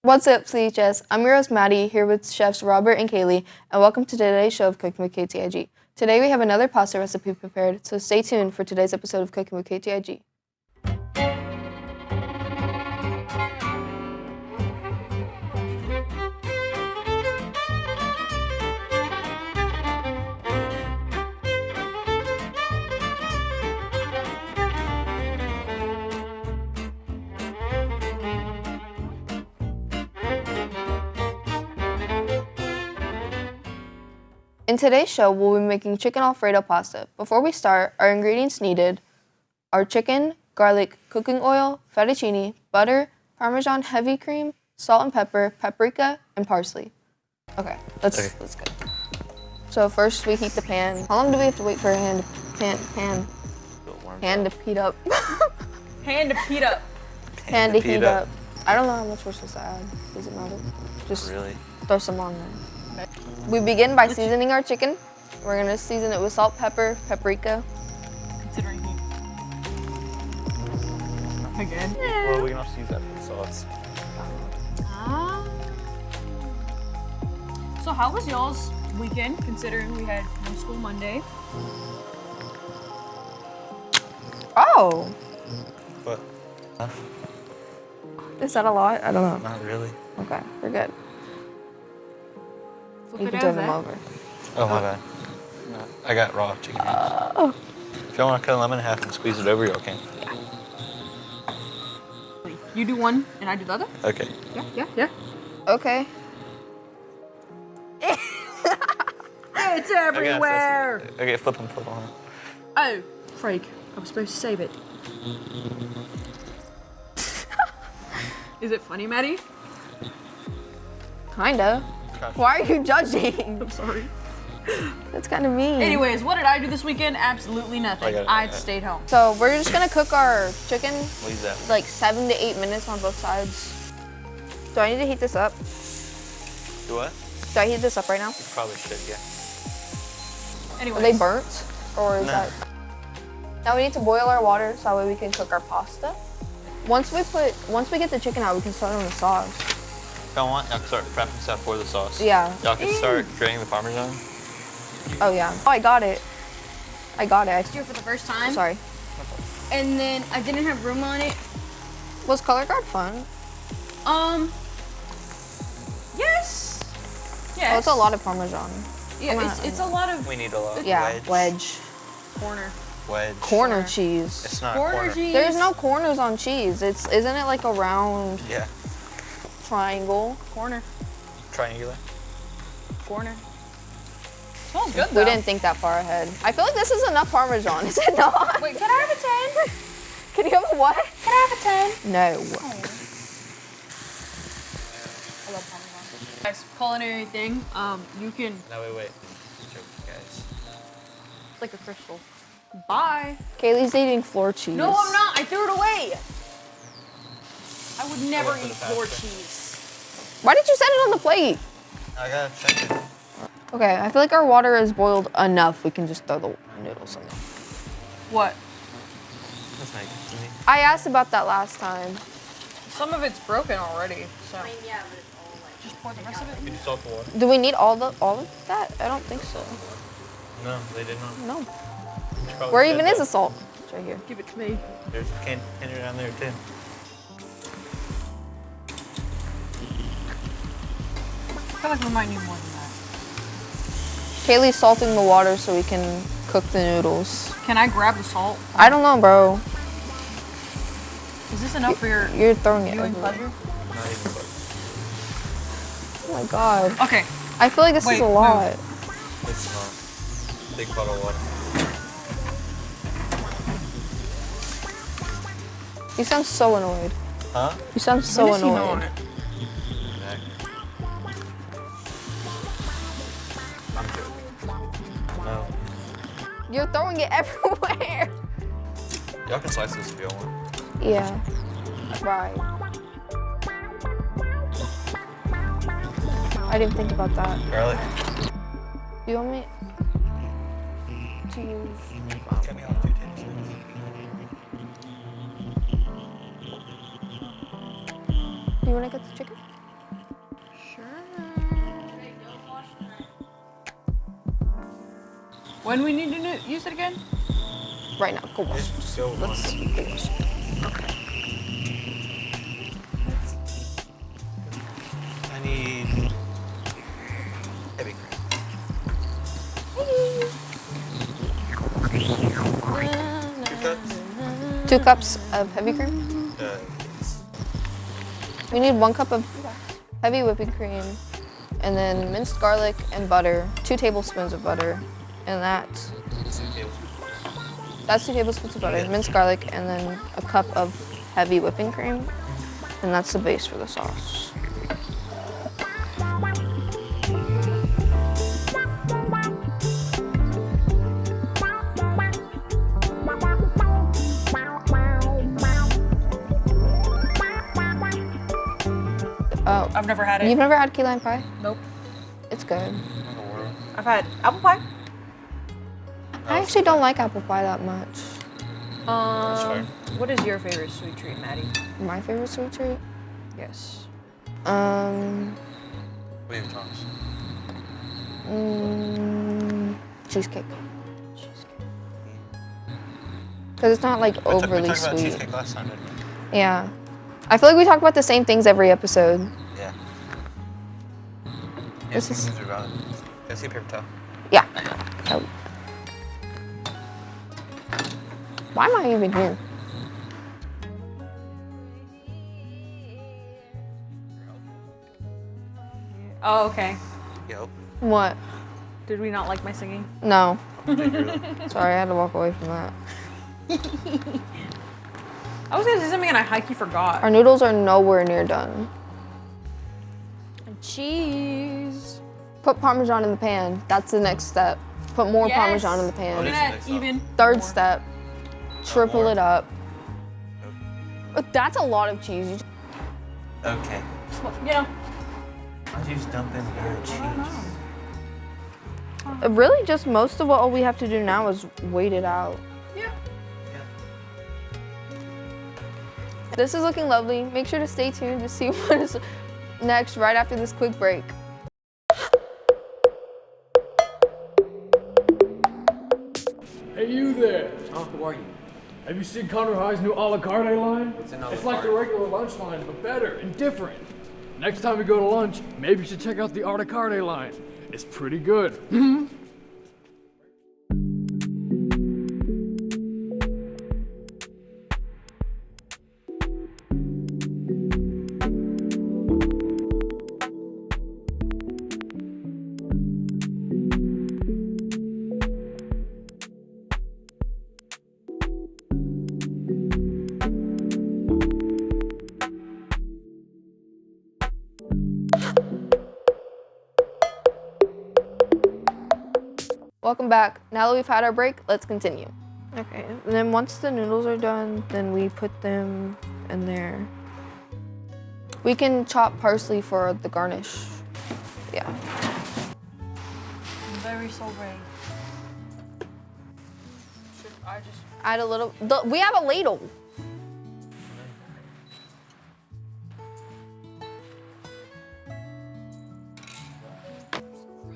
What's up, CHS? I'm your host, Maddie, here with chefs Robert and Kaylee, and welcome to today's show of Cooking with Ktig. Today we have another pasta recipe prepared, so stay tuned for today's episode of Cooking with Ktig. In today's show, we'll be making chicken Alfredo pasta. Before we start, our ingredients needed are chicken, garlic, cooking oil, fettuccine, butter, Parmesan heavy cream, salt and pepper, paprika, and parsley. Okay, let's go. So first we heat the pan. How long do we have to wait for a pan to heat up? Pan to heat up. Pan to heat up. I don't know how much we're supposed to add. Does it matter? Just throw some on there. We begin by seasoning our chicken. We're gonna season it with salt, pepper, paprika. Considering heat. Again? Well, we can also use that for the sauce. So how was y'all's weekend, considering we had no school Monday? Oh! What? Huh? Is that a lot? I don't know. Not really. Okay, we're good. Flip You it can turn over. them over. Oh, my bad. No, I got raw chicken hands. If y'all want to cut a lemon in half and squeeze it over, y'all can. You do one and I do the other? Okay. Yeah. Okay. It's everywhere! Okay, flip them. Oh, freak. I was supposed to save it. Is it funny, Maddie? Kinda. Why are you judging? I'm sorry. That's kind of mean. Anyways, what did I do this weekend? Absolutely nothing. I stayed home. So we're just gonna cook our chicken We'll use that. like 7 to 8 minutes on both sides. Do I need to heat this up? Do what? Do I heat this up right now? Probably should, yeah. Anyways. Are they burnt? Or is No. that? Now we need to boil our water so that way we can cook our pasta. Once we get the chicken out, we can start on the sauce. If y'all want, y'all can start prepping stuff for the sauce. Yeah. Y'all can start draining the Parmesan. Oh yeah. Oh, I got it. I Do it for the first time. Sorry. And then I didn't have room on it. Was color guard fun? Yes. Oh, it's a lot of Parmesan. Yeah, it's a lot of We need a lot. Yeah, wedge. corner. Wedge. Corner cheese. It's not Corner cheese. There's no corners on cheese. Isn't it like a round Yeah. triangle? Corner. Triangular. Corner. Smells good though. We didn't think that far ahead. I feel like this is enough Parmesan, is it not? Wait, can I have a 10? Can you have a what? Can I have a 10? No. I love Parmesan. Guys, culinary thing. You can No, wait. Joke, guys. it's like a crystal. Bye. Kaylee's eating floor cheese. No, I'm not. I threw it away. I would never for the eat floor pasta. cheese. Why did you set it on the plate? I gotta check it. Okay, I feel like our water is boiled enough. We can just throw the noodles in there. What? That's nice to me. I asked about that last time. Some of it's broken already, so Yeah, but it's all like. just pour the rest of it. Did you salt the water? Do we need all of that? I don't think so. No, they did not. No. You probably Where should, even is though. the salt? It's right here. Give it to me. There's a container down there too. I feel like we might need more than that. Kaylee's salting the water so we can cook the noodles. Can I grab the salt? I don't know, bro. Is this enough for your You're throwing it viewing everywhere. pleasure? Not even close. Oh my god. Okay. I feel like this is Wait, a lot. It's not. Big bottle of water. You sound so annoyed. Huh? You sound so When is he annoyed. not? I'm joking. No. You're throwing it everywhere. Y'all can slice this if y'all want. Yeah. Right. I didn't think about that. Garlic. Do you want me to use? Cut me off 2 tablespoons. Do you want to get the chicken? When we need to use it again? Right now, go wash. Just go Let's go wash. I need heavy cream. 2 cups of heavy cream. We need 1 cup of heavy whipping cream, and then minced garlic and butter, 2 tablespoons of butter, and that's 2 tablespoons of butter, minced garlic, and then a cup of heavy whipping cream, and that's the base for the sauce. Oh, I've never had it. you've never had key lime pie? Nope. It's good. I've had apple pie. I actually don't like apple pie that much. What is your favorite sweet treat, Maddie? My favorite sweet treat? Yes. Wave toss. Cheesecake. Because it's not like overly we talked about sweet. cheesecake last time, didn't we? Yeah. I feel like we talk about the same things every episode. Yeah. This is- Can I see a paper towel? Yeah. Oh. Why am I even here? Oh, okay. Yo. What? Did we not like my singing? No. Take your own. Sorry, I had to walk away from that. I was gonna say something and I hikey forgot. Our noodles are nowhere near done. And cheese. Put Parmesan in the pan. That's the next step. Put more Yes. Parmesan in the Oh, pan. this- Yeah, next up. even. Third more. step. Triple more. it up. Nope. But that's a lot of cheese. Okay. You know. Why'd you just dump in your cheese? Really, just most of what all we have to do now is wait it out. Yeah. This is looking lovely. Make sure to stay tuned to see what is next right after this quick break. Hey, you there! Oh, who are you? Have you seen Conroe High's new a la carte line? What's an a la It's like the carte? regular lunch line, but better and different. Next time we go to lunch, maybe you should check out the a la carte line. It's pretty good. Welcome back. Now that we've had our break, let's continue. Okay, and then once the noodles are done, then we put them in there. We can chop parsley for the garnish. Yeah. I'm very so ready. Should I just... Add a little, we have a ladle.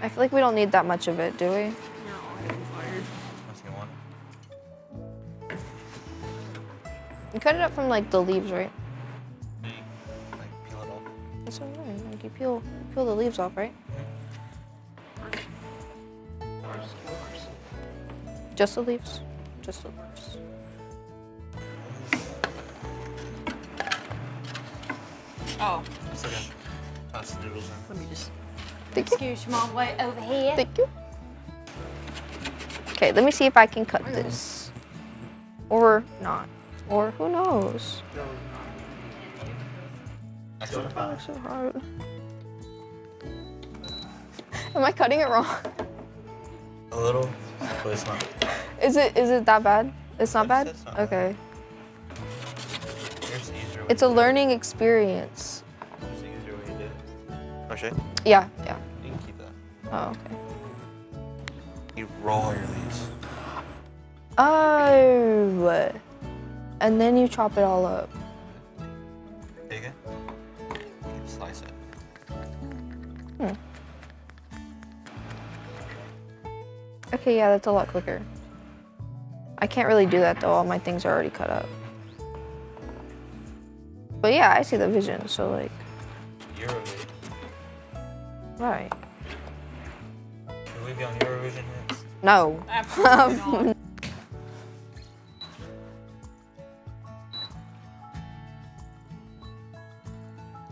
I feel like we don't need that much of it, do we? No, I'm tired. Unless you want. You cut it up from like the leaves, right? Like peel it off. That's what I'm saying. Like you peel the leaves off, right? Just the leaves. Just the leaves. Oh, It's okay. Toss the noodles in. let me just... Thank you. Excuse my way over here. Thank you. Okay, let me see if I can cut this. Or not. Or who knows? Actually, It's so hard. Am I cutting it wrong? a little, but it's not. Is it that bad? It's not bad? It's not bad. Okay. Here's the easier way. It's a learning experience. Here's the easier way to do it. Oh shit. Yeah. You can keep that. Oh, okay. You roll your leaves. Oh. And then you chop it all up. Take it. You can slice it. Okay, yeah, that's a lot quicker. I can't really do that though, all my things are already cut up. But yeah, I see the vision, so like. Eurovision. Right. Should we be on Eurovision next? No. Absolutely not.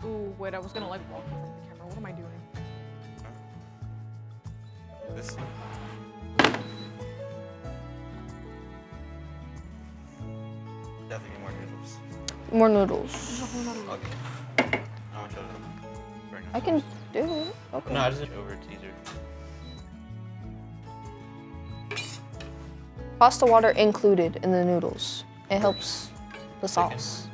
Ooh, wait, I was gonna like walk in front of the camera. What am I doing? This. Definitely more noodles. More noodles. Okay. I want you to bring I can do it. Okay. No, I just over teaser. Pasta water included in the noodles. It helps the sauce.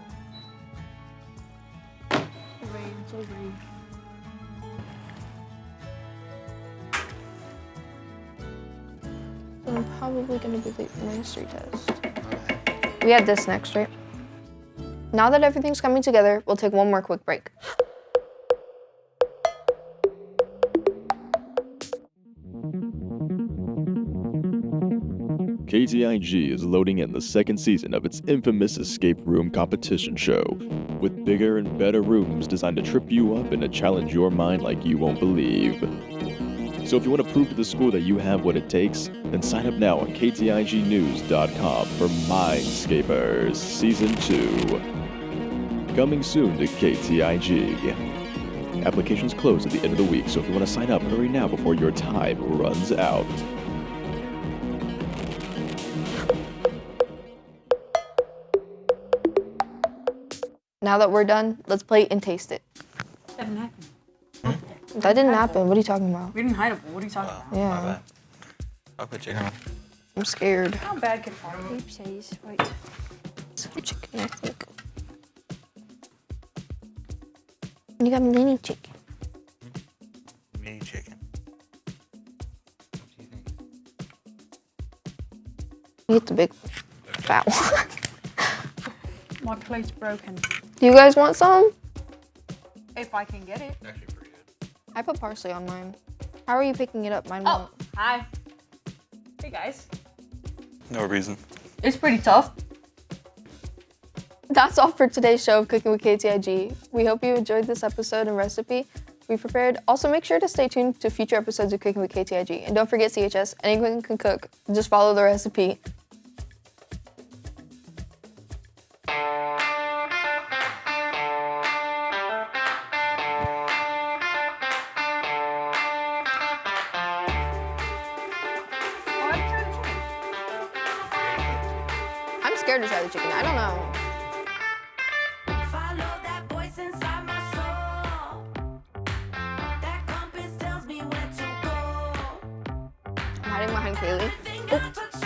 So I'm probably gonna be late for my history test. We had this next, right? Now that everything's coming together, we'll take one more quick break. KTIG is loading in the second season of its infamous escape room competition show, with bigger and better rooms designed to trip you up and to challenge your mind like you won't believe. So if you want to prove to the school that you have what it takes, then sign up now on ktignews.com for Mindscapers Season 2. Coming soon to KTIG. Applications close at the end of the week, so if you want to sign up, hurry now before your time runs out. Now that we're done, let's play and taste it. That didn't happen. That didn't happen. What are you talking about? We didn't hide it. What are you talking about? My Yeah, bad. I'll put chicken on. I'm scared. How bad can it be? Says, wait. Some chicken, I think. You got mini chicken. Mini chicken. What do you think? You get the big fat one. My plate's broken. Do you guys want some? If I can get it. It's actually pretty good. I put parsley on mine. How are you picking it up? Mine Oh, won't. hi. Hey guys. No reason. It's pretty tough. That's all for today's show of Cooking with KTIG. We hope you enjoyed this episode and recipe we prepared. Also, make sure to stay tuned to future episodes of Cooking with KTIG. And don't forget CHS, anyone can cook. Just follow the recipe. Oh, I tried the chicken. I'm scared to try the chicken. I don't know. Follow that voice inside my soul. That compass tells me where to go. I'm hiding behind Kaylee. Everything I touch